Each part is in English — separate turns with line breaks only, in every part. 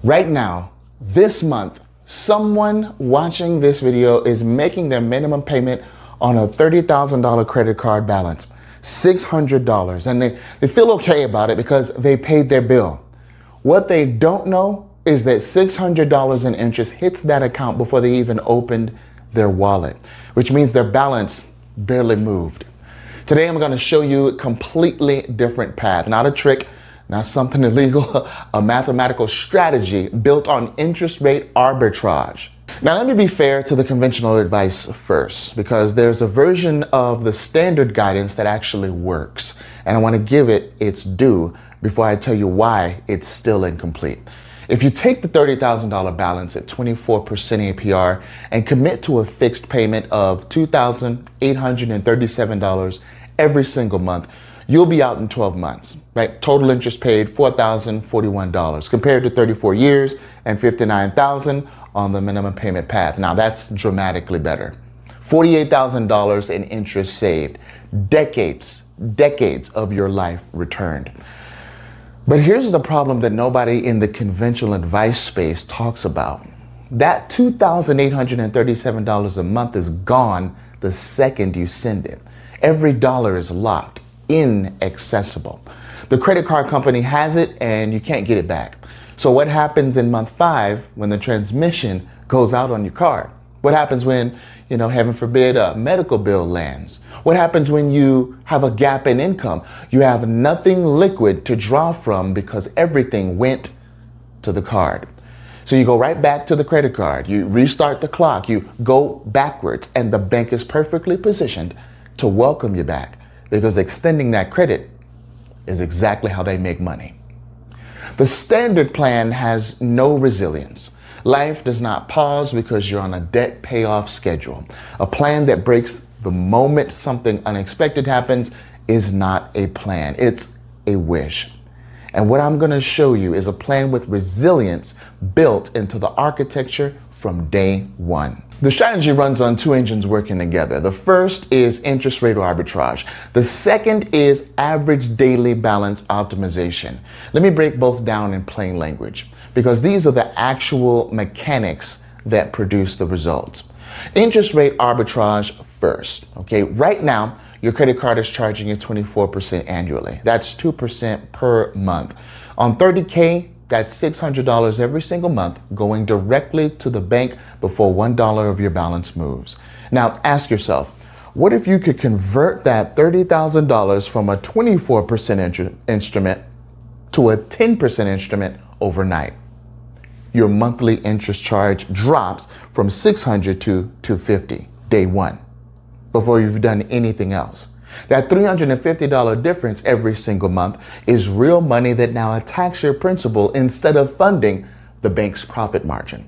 Right now, this month, someone watching this video is making their minimum payment on a $30,000 credit card balance, $600, and they feel okay about it because they paid their bill. What they don't know is that $600 in interest hits that account before they even opened their wallet, which means their balance barely moved. Today, I'm going to show you a completely different path, not a trick, not something illegal, a mathematical strategy built on interest rate arbitrage. Now, let me be fair to the conventional advice first, because there's a version of the standard guidance that actually works, and I want to give it its due before I tell you why it's still incomplete. If you take the $30,000 balance at 24% APR and commit to a fixed payment of $2,837 every single month, you'll be out in 12 months, right? Total interest paid $4,041 compared to 34 years and $59,000 on the minimum payment path. Now that's dramatically better. $48,000 in interest saved, decades of your life returned. But here's the problem that nobody in the conventional advice space talks about. That $2,837 a month is gone the second you send it. Every dollar is locked, inaccessible. The credit card company has it and you can't get it back. So what happens in month 5 when the transmission goes out on your card? What happens when, heaven forbid, a medical bill lands? What happens when you have a gap in income? You have nothing liquid to draw from because everything went to the card. So you go right back to the credit card. You restart the clock. You go backwards, and the bank is perfectly positioned to welcome you back, because extending that credit is exactly how they make money. The standard plan has no resilience. Life does not pause because you're on a debt payoff schedule. A plan that breaks the moment something unexpected happens is not a plan, it's a wish. And what I'm going to show you is a plan with resilience built into the architecture from day one. The strategy runs on 2 engines working together. The first is interest rate arbitrage. The second is average daily balance optimization. Let me break both down in plain language, because these are the actual mechanics that produce the results. Interest rate arbitrage first. Okay, right now, your credit card is charging you 24% annually. That's 2% per month. On 30K, that's $600 every single month going directly to the bank before $1 of your balance moves. Now ask yourself, what if you could convert that $30,000 from a 24% instrument to a 10% instrument overnight? Your monthly interest charge drops from $600 to $250 day one before you've done anything else. That $350 difference every single month is real money that now attacks your principal instead of funding the bank's profit margin.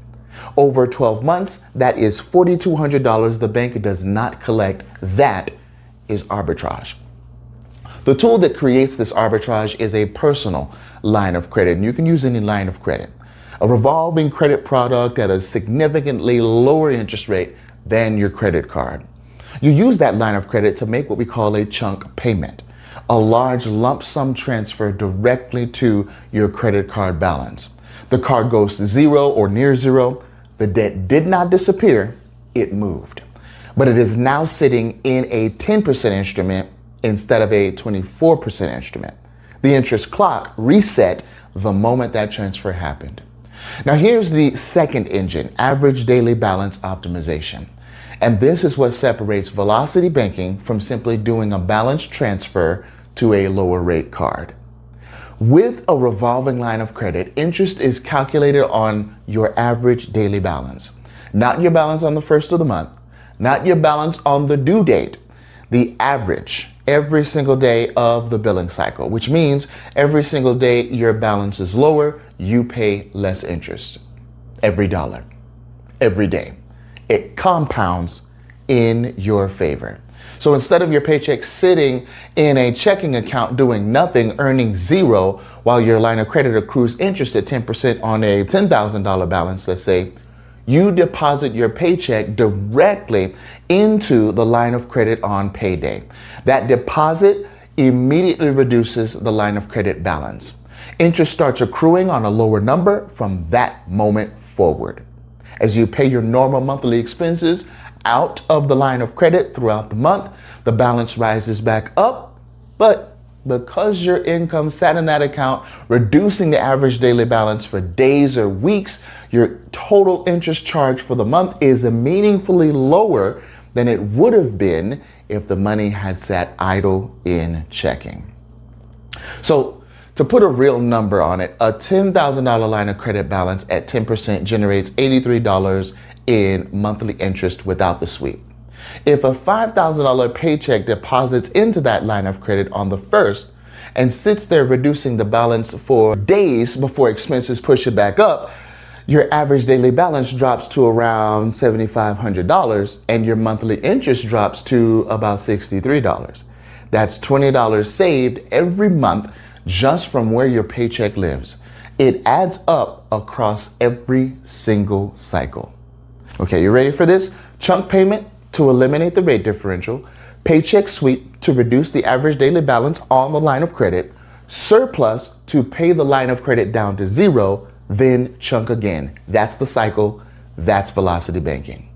Over 12 months, that is $4,200 the bank does not collect. That is arbitrage. The tool that creates this arbitrage is a personal line of credit, and you can use any line of credit. A revolving credit product at a significantly lower interest rate than your credit card. You use that line of credit to make what we call a chunk payment, a large lump sum transfer directly to your credit card balance. The card goes to zero or near zero. The debt did not disappear, it moved. But it is now sitting in a 10% instrument instead of a 24% instrument. The interest clock reset the moment that transfer happened. Now here's the second engine, average daily balance optimization. And this is what separates velocity banking from simply doing a balance transfer to a lower rate card. With a revolving line of credit, interest is calculated on your average daily balance, not your balance on the first of the month, not your balance on the due date, the average every single day of the billing cycle, which means every single day your balance is lower, you pay less interest. Every dollar, every day. It compounds in your favor. So instead of your paycheck sitting in a checking account doing nothing, earning zero, while your line of credit accrues interest at 10% on a $10,000 balance, let's say, you deposit your paycheck directly into the line of credit on payday. That deposit immediately reduces the line of credit balance. Interest starts accruing on a lower number from that moment forward. As you pay your normal monthly expenses out of the line of credit throughout the month, the balance rises back up, but because your income sat in that account, reducing the average daily balance for days or weeks, your total interest charge for the month is meaningfully lower than it would have been if the money had sat idle in checking. So to put a real number on it, a $10,000 line of credit balance at 10% generates $83 in monthly interest without the sweep. If a $5,000 paycheck deposits into that line of credit on the first and sits there reducing the balance for days before expenses push it back up, your average daily balance drops to around $7,500 and your monthly interest drops to about $63. That's $20 saved every month just from where your paycheck lives. It adds up across every single cycle. Okay, you ready for this? Chunk payment to eliminate the rate differential, paycheck sweep to reduce the average daily balance on the line of credit, surplus to pay the line of credit down to zero, then chunk again. That's the cycle. That's velocity banking.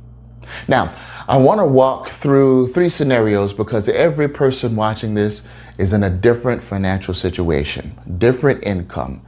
Now, I want to walk through 3 scenarios because every person watching this is in a different financial situation, different income,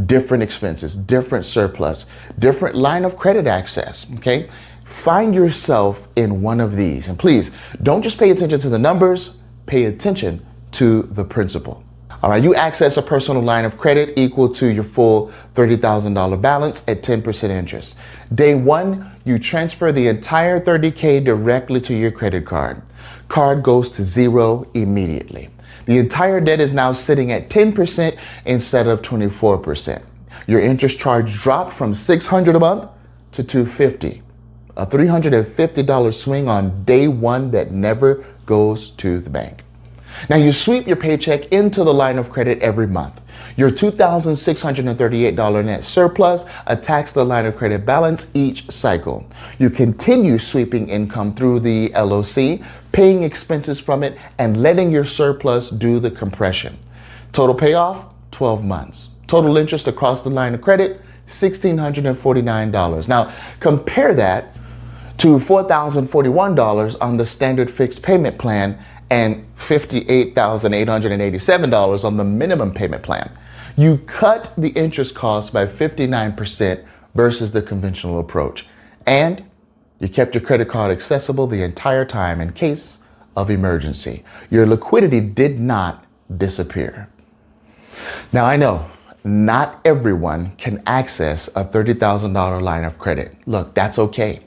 different expenses, different surplus, different line of credit access, okay? Find yourself in one of these. And please, don't just pay attention to the numbers, pay attention to the principle. All right, you access a personal line of credit equal to your full $30,000 balance at 10% interest. Day 1, you transfer the entire $30K directly to your credit card. Card goes to zero immediately. The entire debt is now sitting at 10% instead of 24%. Your interest charge dropped from $600 a month to $250. A $350 swing on day 1 that never goes to the bank. Now you sweep your paycheck into the line of credit every month. Your $2,638 net surplus attacks the line of credit balance each cycle. You continue sweeping income through the LOC, paying expenses from it, and letting your surplus do the compression. Total payoff, 12 months. Total interest across the line of credit, $1,649. Now compare that to $4,041 on the standard fixed payment plan and $58,887 on the minimum payment plan. You cut the interest cost by 59% versus the conventional approach. And you kept your credit card accessible the entire time in case of emergency. Your liquidity did not disappear. Now I know not everyone can access a $30,000 line of credit. Look, that's okay.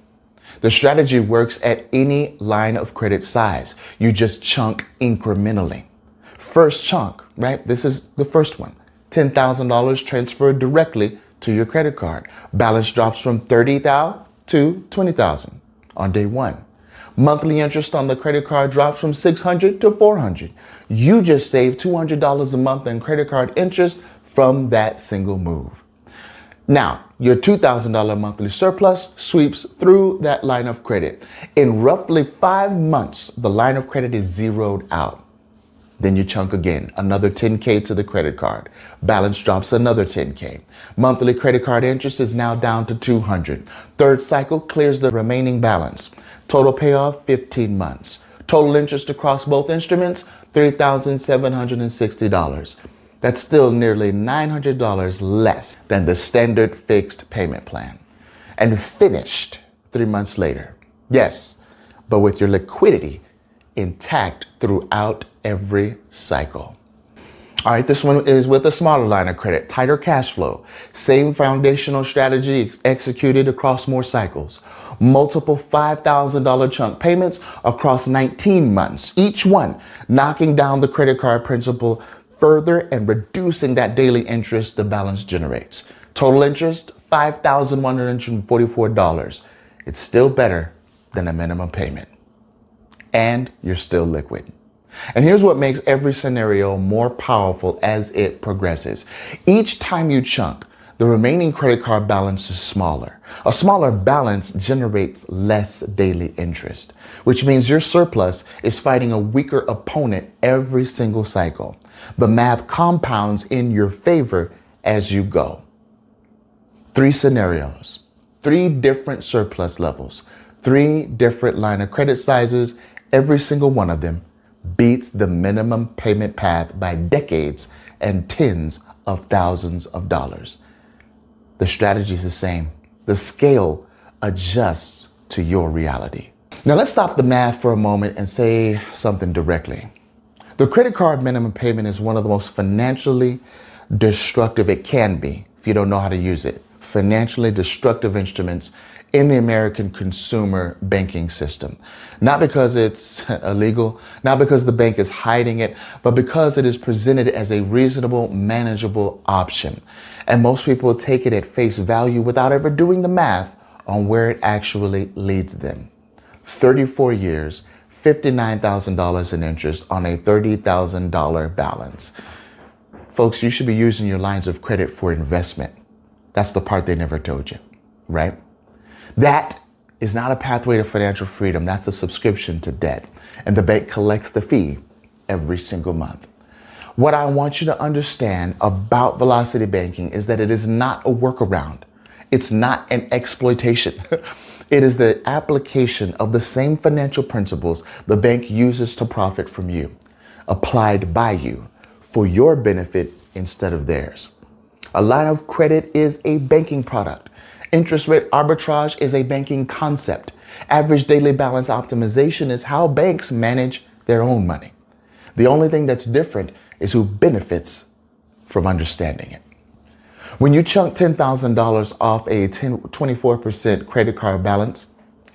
The strategy works at any line of credit size. You just chunk incrementally. First chunk, right? This is the first one. $10,000 transferred directly to your credit card. Balance drops from $30,000 to $20,000 on day 1. Monthly interest on the credit card drops from $600 to $400. You just saved $200 a month in credit card interest from that single move. Now, your $2,000 monthly surplus sweeps through that line of credit. In roughly 5 months, the line of credit is zeroed out. Then you chunk again, another $10K to the credit card. Balance drops another $10K. Monthly credit card interest is now down to $200. Third cycle clears the remaining balance. Total payoff, 15 months. Total interest across both instruments, $3,760. That's still nearly $900 less than the standard fixed payment plan. And finished 3 months later. Yes, but with your liquidity intact throughout every cycle. All right, this one is with a smaller line of credit, tighter cash flow. Same foundational strategy executed across more cycles. Multiple $5,000 chunk payments across 19 months, each one knocking down the credit card principal further and reducing that daily interest the balance generates. Total interest, $5,144. It's still better than a minimum payment. And you're still liquid. And here's what makes every scenario more powerful as it progresses. Each time you chunk, the remaining credit card balance is smaller. A smaller balance generates less daily interest, which means your surplus is fighting a weaker opponent every single cycle. The math compounds in your favor as you go. 3 scenarios, 3 different surplus levels, 3 different line of credit sizes. Every single one of them beats the minimum payment path by decades and tens of thousands of dollars. The strategy is the same. The scale adjusts to your reality. Now let's stop the math for a moment and say something directly. The credit card minimum payment is one of the most financially destructive it can be if you don't know how to use it. Financially destructive instruments in the American consumer banking system. Not because it's illegal, not because the bank is hiding it, but because it is presented as a reasonable, manageable option. And most people take it at face value without ever doing the math on where it actually leads them. 34 years, $59,000 in interest on a $30,000 balance. Folks, you should be using your lines of credit for investment. That's the part they never told you, right? That is not a pathway to financial freedom. That's a subscription to debt. And the bank collects the fee every single month. What I want you to understand about velocity banking is that it is not a workaround. It's not an exploitation. It is the application of the same financial principles the bank uses to profit from you, applied by you for your benefit instead of theirs. A line of credit is a banking product. Interest rate arbitrage is a banking concept. Average daily balance optimization is how banks manage their own money. The only thing that's different is who benefits from understanding it. When you chunk $10,000 off a 24% credit card balance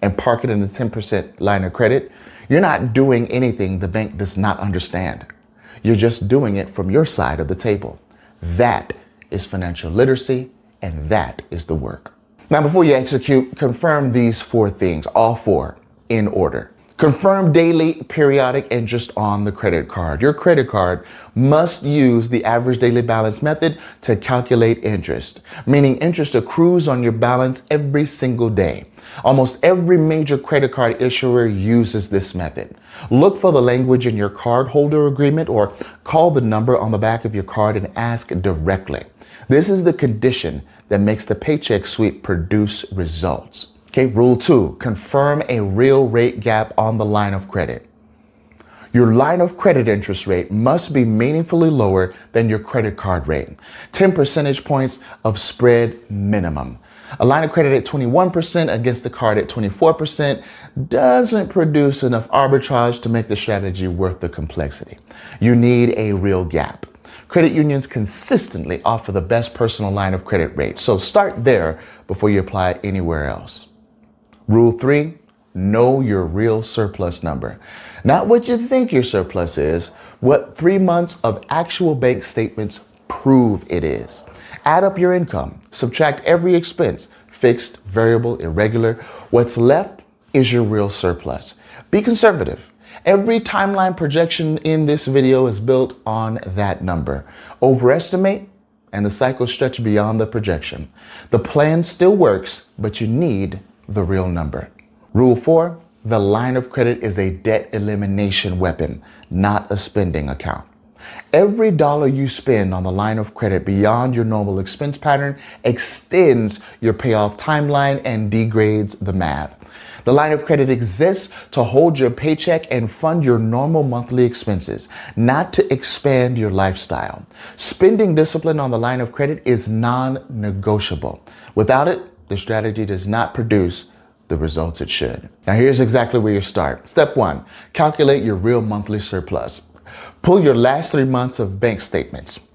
and park it in a 10% line of credit, you're not doing anything the bank does not understand. You're just doing it from your side of the table. That is financial literacy, and that is the work. Now, before you execute, confirm these 4 things, all 4 in order. Confirm daily periodic interest on the credit card. Your credit card must use the average daily balance method to calculate interest, meaning interest accrues on your balance every single day. Almost every major credit card issuer uses this method. Look for the language in your cardholder agreement or call the number on the back of your card and ask directly. This is the condition that makes the paycheck sweep produce results. Okay, rule 2, confirm a real rate gap on the line of credit. Your line of credit interest rate must be meaningfully lower than your credit card rate. 10 percentage points of spread minimum. A line of credit at 21% against the card at 24% doesn't produce enough arbitrage to make the strategy worth the complexity. You need a real gap. Credit unions consistently offer the best personal line of credit rate, so start there before you apply anywhere else. Rule 3, know your real surplus number. Not what you think your surplus is, what 3 months of actual bank statements prove it is. Add up your income, subtract every expense, fixed, variable, irregular. What's left is your real surplus. Be conservative. Every timeline projection in this video is built on that number. Overestimate, and the cycle stretches beyond the projection. The plan still works, but you need the real number. Rule 4, the line of credit is a debt elimination weapon, not a spending account. Every dollar you spend on the line of credit beyond your normal expense pattern extends your payoff timeline and degrades the math. The line of credit exists to hold your paycheck and fund your normal monthly expenses, not to expand your lifestyle. Spending discipline on the line of credit is non-negotiable. Without it, the strategy does not produce the results it should. Now here's exactly where you start. Step 1, calculate your real monthly surplus. Pull your last 3 months of bank statements.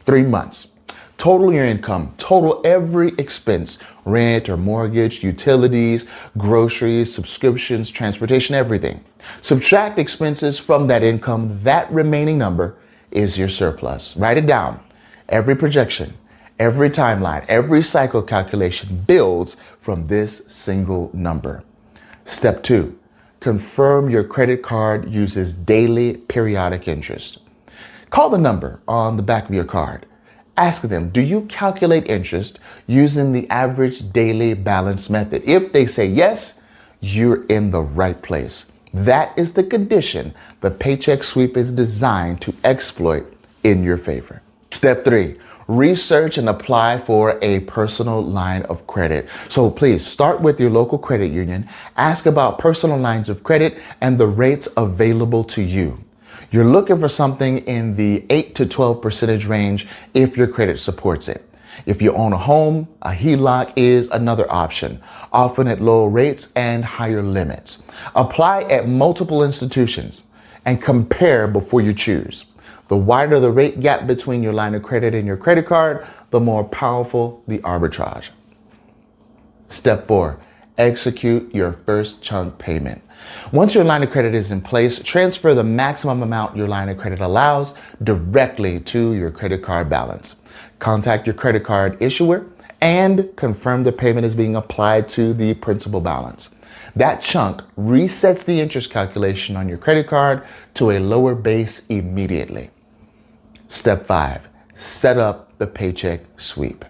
3 months. Total your income. Total every expense. Rent or mortgage, utilities, groceries, subscriptions, transportation, everything. Subtract expenses from that income. That remaining number is your surplus. Write it down. Every projection, every timeline, every cycle calculation builds from this single number. Step 2, confirm your credit card uses daily periodic interest. Call the number on the back of your card. Ask them, do you calculate interest using the average daily balance method? If they say yes, you're in the right place. That is the condition the paycheck sweep is designed to exploit in your favor. Step 3, Research and apply for a personal line of credit. So please start with your local credit union, ask about personal lines of credit and the rates available to you. You're looking for something in the 8 to 12% range if your credit supports it. If you own a home, a HELOC is another option, often at lower rates and higher limits. Apply at multiple institutions and compare before you choose. The wider the rate gap between your line of credit and your credit card, the more powerful the arbitrage. Step 4, execute your first chunk payment. Once your line of credit is in place, transfer the maximum amount your line of credit allows directly to your credit card balance. Contact your credit card issuer and confirm the payment is being applied to the principal balance. That chunk resets the interest calculation on your credit card to a lower base immediately. Step 5, set up the paycheck sweep.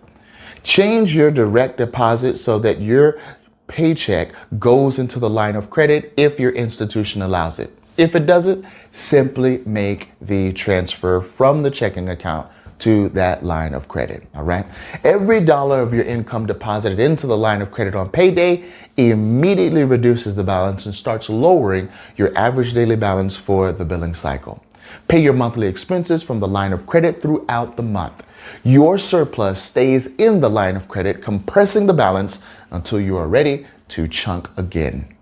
Change your direct deposit so that your paycheck goes into the line of credit if your institution allows it. If it doesn't, simply make the transfer from the checking account to that line of credit, all right? Every dollar of your income deposited into the line of credit on payday immediately reduces the balance and starts lowering your average daily balance for the billing cycle. Pay your monthly expenses from the line of credit throughout the month. Your surplus stays in the line of credit, compressing the balance until you are ready to chunk again.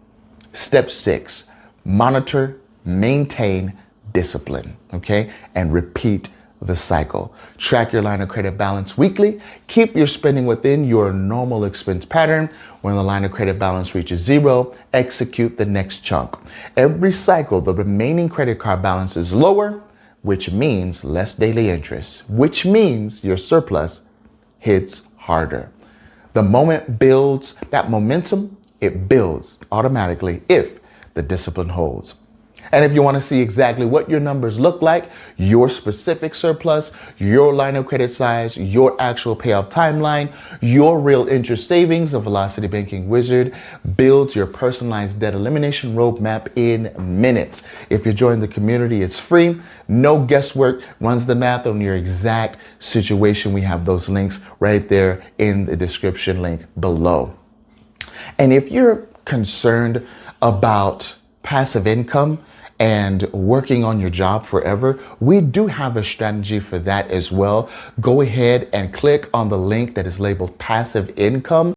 Step 6, monitor, maintain discipline, okay? And repeat the cycle. Track your line of credit balance weekly. Keep your spending within your normal expense pattern. When the line of credit balance reaches 0, execute the next chunk. Every cycle, the remaining credit card balance is lower, which means less daily interest, which means your surplus hits harder. The moment builds, that momentum, it builds automatically if the discipline holds. And if you want to see exactly what your numbers look like, your specific surplus, your line of credit size, your actual payoff timeline, your real interest savings, the Velocity Banking Wizard builds your personalized debt elimination roadmap in minutes. If you join the community, it's free, no guesswork, runs the math on your exact situation. We have those links right there in the description link below. And if you're concerned about passive income and working on your job forever, we do have a strategy for that as well. Go ahead and click on the link that is labeled passive income.